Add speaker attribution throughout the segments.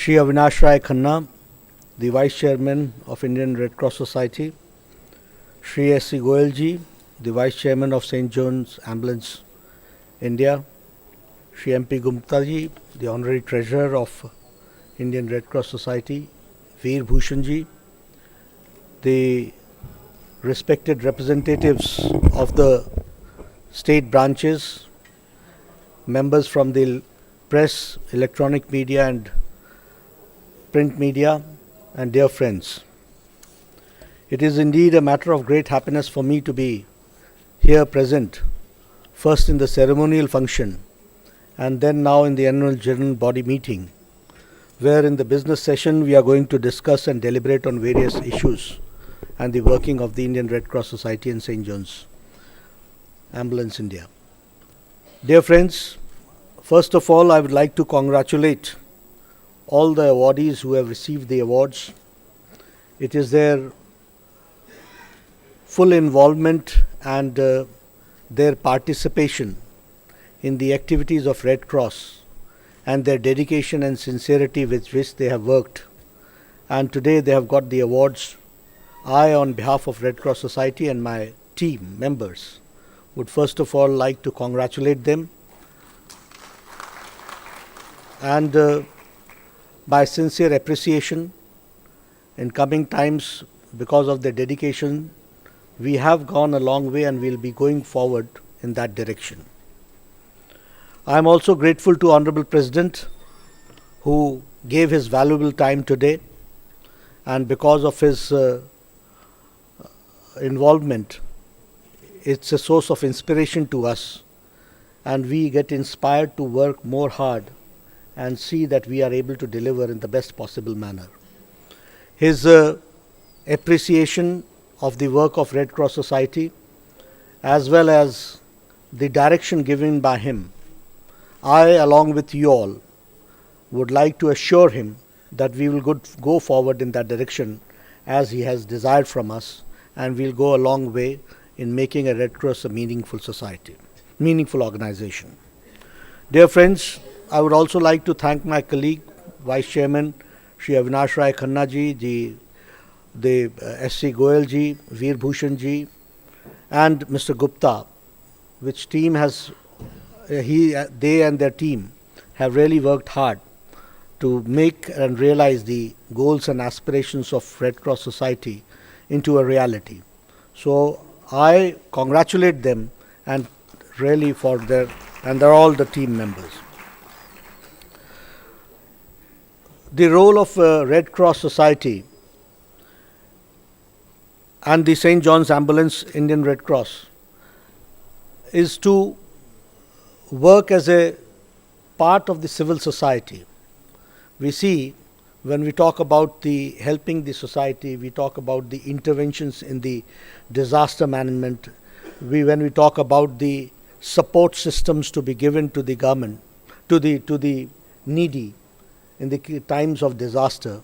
Speaker 1: Shri Avinash Rai Khanna, the Vice Chairman of Indian Red Cross Society, Shri S.C. Goyal ji, the Vice Chairman of St. John's Ambulance India, Shri M.P. Gupta ji, the Honorary Treasurer of Indian Red Cross Society, Veer Bhushan ji, the respected representatives of the state branches, members from the press, electronic media and print media, and dear friends. It is indeed a matter of great happiness for me to be here present, first in the ceremonial function and then now in the annual general body meeting, where in the business session we are going to discuss and deliberate on various issues and the working of the Indian Red Cross Society and St. John's Ambulance India. Dear friends, first of all, I would like to congratulate all the awardees who have received the awards. It is their full involvement and their participation in the activities of Red Cross and their dedication and sincerity with which they have worked. And today they have got the awards. I, on behalf of Red Cross Society and my team members, would first of all like to congratulate them and by sincere appreciation. In coming times, because of their dedication, we have gone a long way and will be going forward in that direction. I am also grateful to Honorable President, who gave his valuable time today, and because of his involvement, it's a source of inspiration to us, and we get inspired to work more hard and see that we are able to deliver in the best possible manner. His appreciation of the work of Red Cross Society, as well as the direction given by him, I, along with you all, would like to assure him that we will go forward in that direction as he has desired from us, and we'll go a long way in making a Red Cross a meaningful society, meaningful organization. Dear friends, I would also like to thank my colleague, Vice Chairman, Shri Avinash Rai Khanna ji, the S.C. Goyal ji, Veer Bhushan ji, and Mr. Gupta, which team has, they and their team have really worked hard to make and realize the goals and aspirations of Red Cross Society into a reality. So I congratulate them and really for and they're all the team members. The role of Red Cross Society and the St. John's Ambulance Indian Red Cross is to work as a part of the civil society. We see when we talk about the helping the society, we talk about the interventions in the disaster management. When we talk about the support systems to be given to the government, to the needy in the times of disaster,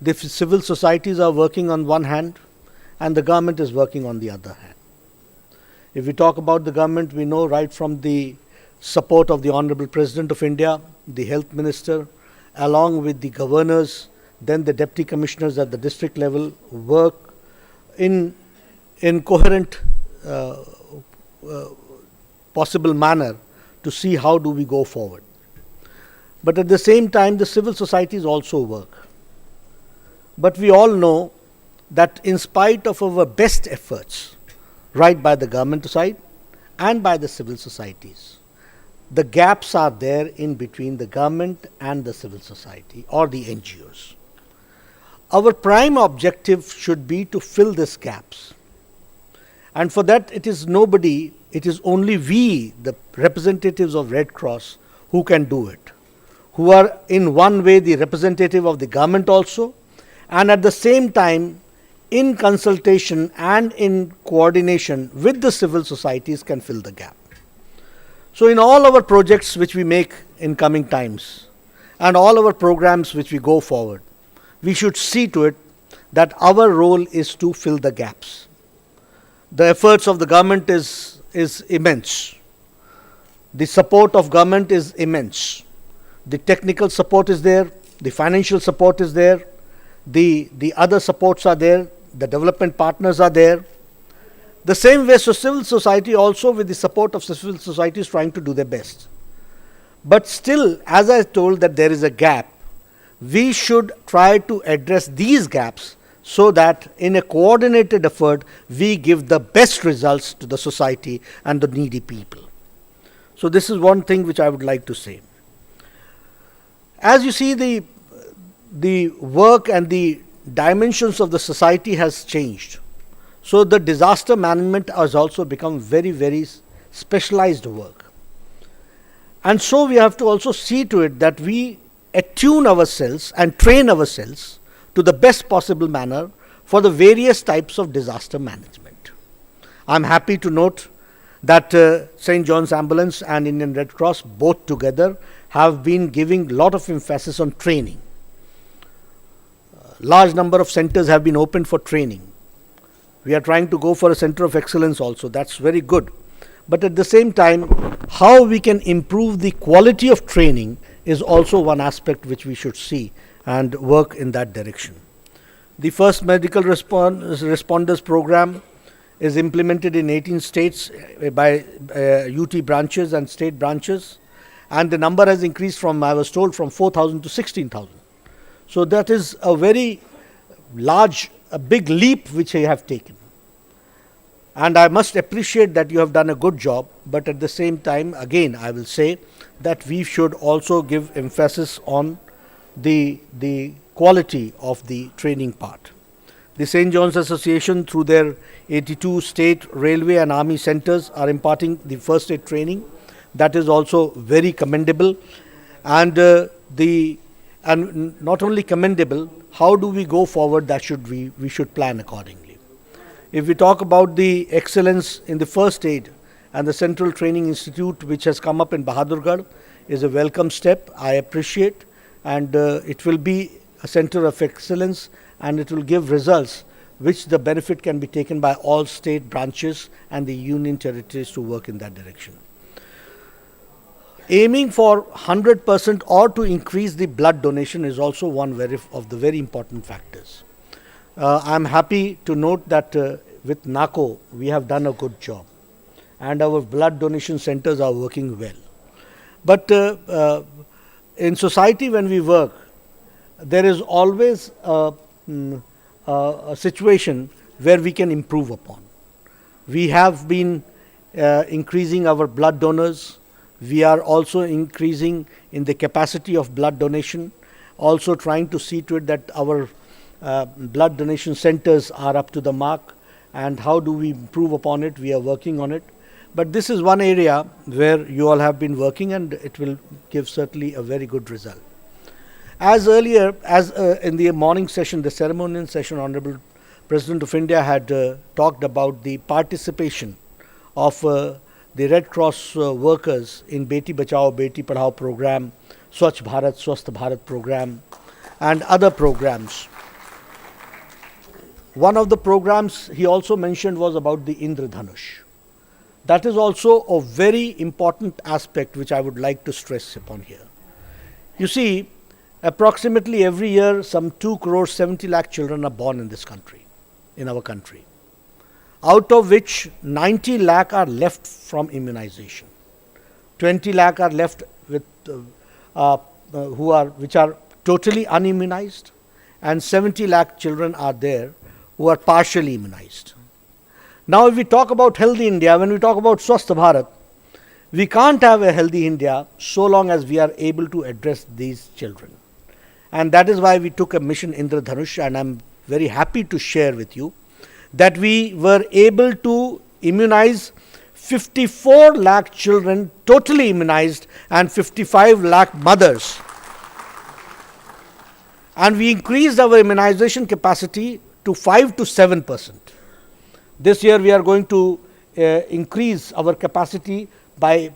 Speaker 1: the civil societies are working on one hand and the government is working on the other hand. If we talk about the government, we know right from the support of the Honorable President of India, the Health Minister, along with the governors, then the Deputy Commissioners at the district level work in coherent possible manner to see how do we go forward. But at the same time, the civil societies also work. But we all know that in spite of our best efforts, right by the government side and by the civil societies, the gaps are there in between the government and the civil society or the NGOs. Our prime objective should be to fill these gaps. And for that, it is only we, the representatives of Red Cross, who can do it, who are in one way the representative of the government also, and at the same time, in consultation and in coordination with the civil societies can fill the gap. So in all our projects which we make in coming times and all our programs which we go forward, we should see to it that our role is to fill the gaps. The efforts of the government is immense. The support of government is immense. The technical support is there, the financial support is there, the other supports are there, the development partners are there. The same way, so civil society also, with the support of civil society, is trying to do their best. But still, as I told, that there is a gap. We should try to address these gaps so that in a coordinated effort, we give the best results to the society and the needy people. So this is one thing which I would like to say. As you see, the work and the dimensions of the society has changed. So the disaster management has also become very, very specialized work. And so we have to also see to it that we attune ourselves and train ourselves to the best possible manner for the various types of disaster management. I am happy to note that St. John's Ambulance and Indian Red Cross both together have been giving a lot of emphasis on training. Large number of centers have been opened for training. We are trying to go for a center of excellence also. That's very good. But at the same time, how we can improve the quality of training is also one aspect which we should see and work in that direction. The first medical responders program is implemented in 18 states by UT branches and state branches, and the number has increased from, I was told, from 4,000 to 16,000. So that is a very large, a big leap which you have taken. And I must appreciate that you have done a good job, but at the same time, again, I will say that we should also give emphasis on the quality of the training part. The St. John's Association, through their 82 state railway and army centers, are imparting the first aid training. That is also very commendable. And not only commendable, how do we go forward? That we should plan accordingly. If we talk about the excellence in the first aid, and the Central Training Institute which has come up in Bahadurgarh is a welcome step. I appreciate, and it will be a center of excellence, and it will give results which the benefit can be taken by all state branches and the union territories to work in that direction. Aiming for 100% or to increase the blood donation is also one of the very important factors. I am happy to note that with NACO we have done a good job, and our blood donation centers are working well. But in society, when we work, there is always a situation where we can improve upon. We have been increasing our blood donors. We are also increasing in the capacity of blood donation, also trying to see to it that our blood donation centers are up to the mark, and how do we improve upon it? We are working on it. But this is one area where you all have been working, and it will give certainly a very good result. As earlier, in the morning session, the ceremonial session, Honorable President of India had talked about the participation of the Red Cross workers in Beti Bachao, Beti Padhao program, Swachh Bharat, Swasth Bharat program, and other programs. One of the programs he also mentioned was about the Indradhanush. That is also a very important aspect which I would like to stress upon here. You see, approximately every year some 2 crore 70 lakh children are born in this country, in our country, out of which 90 lakh are left from immunization. 20 lakh are left with which are totally unimmunized, and 70 lakh children are there who are partially immunized. Now, if we talk about healthy India, when we talk about Swasth Bharat, we can't have a healthy India so long as we are able to address these children. And that is why we took a mission Indradhanush, and I'm very happy to share with you that we were able to immunize 54 lakh children, totally immunized, and 55 lakh mothers. And we increased our immunization capacity to 5 to 7%. This year we are going to increase our capacity by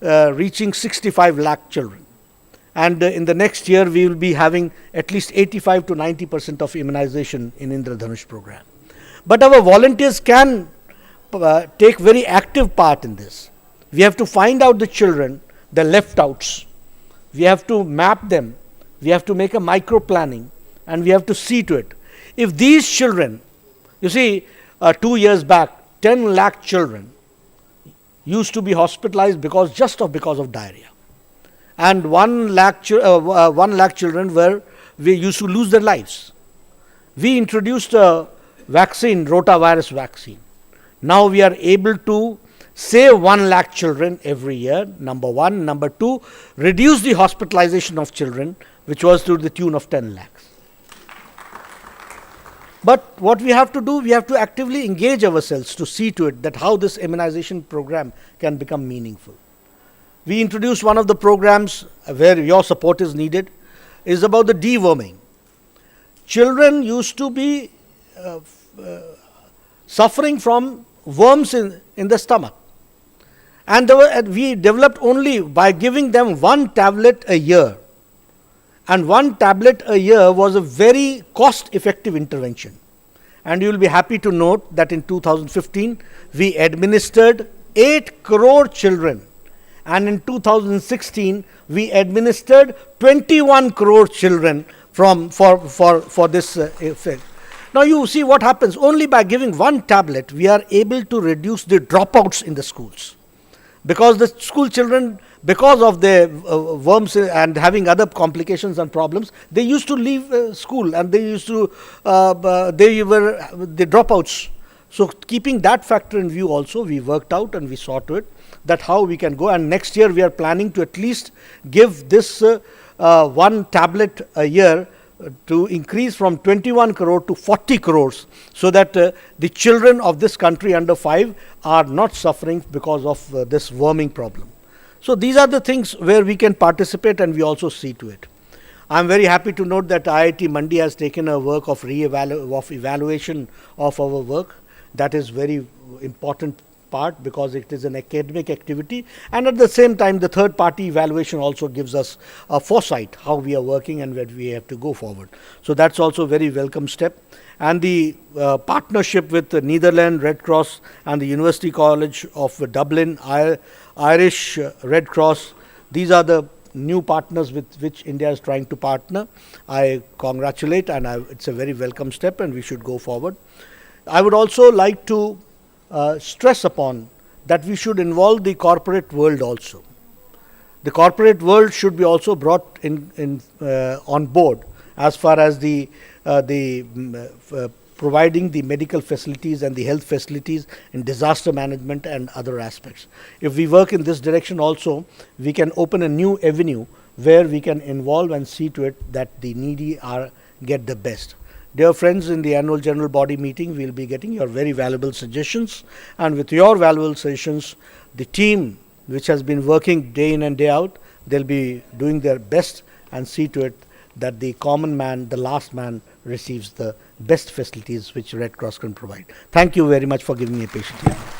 Speaker 1: reaching 65 lakh children. And in the next year we will be having at least 85 to 90% of immunization in Indradhanush program. But our volunteers can take very active part in this. We have to find out the children, the left outs. We have to map them We have to make a micro planning, and we have to see to it. If these children, you see, 2 years back, 10 lakh children used to be hospitalized because of diarrhea, and 1 lakh children we used to lose their lives. We introduced a vaccine, rotavirus vaccine. Now we are able to save 1 lakh children every year, number one. Number two, reduce the hospitalization of children, which was to the tune of 10 lakhs. But what we have to do, we have to actively engage ourselves to see to it that how this immunization program can become meaningful. We introduced one of the programs where your support is needed, is about the deworming. Children used to be suffering from worms in the stomach. And we developed only by giving them 1 tablet a year. And 1 tablet a year was a very cost-effective intervention. And you will be happy to note that in 2015, we administered 8 crore children. And in 2016, we administered 21 crore children for this effect. Now you see what happens. Only by giving 1 tablet, we are able to reduce the dropouts in the schools. Because the school children, because of the worms and having other complications and problems, they used to leave school, and they were the dropouts. So keeping that factor in view also, we worked out and we saw to it that how we can go. And next year we are planning to at least give this 1 tablet a year to increase from 21 crore to 40 crores, so that the children of this country under 5 are not suffering because of this worming problem. So these are the things where we can participate, and we also see to it. I am very happy to note that IIT Mandi has taken a work of evaluation of our work. That is very important part, because it is an academic activity, and at the same time the third party evaluation also gives us a foresight how we are working and where we have to go forward. So that's also a very welcome step. And the partnership with the Netherlands Red Cross and the University College of Dublin, Irish Red Cross, these are the new partners with which India is trying to partner. I congratulate, and it's a very welcome step, and we should go forward. I would also like to stress upon that we should involve the corporate world also. The corporate world should be also brought on board as far as the providing the medical facilities and the health facilities in disaster management and other aspects. If we work in this direction also, we can open a new avenue where we can involve and see to it that the needy get the best. Dear friends, in the annual general body meeting, we will be getting your very valuable suggestions, and with your valuable suggestions, the team which has been working day in and day out, they'll be doing their best and see to it that the common man, the last man, receives the best facilities which Red Cross can provide. Thank you very much for giving me a patient hearing.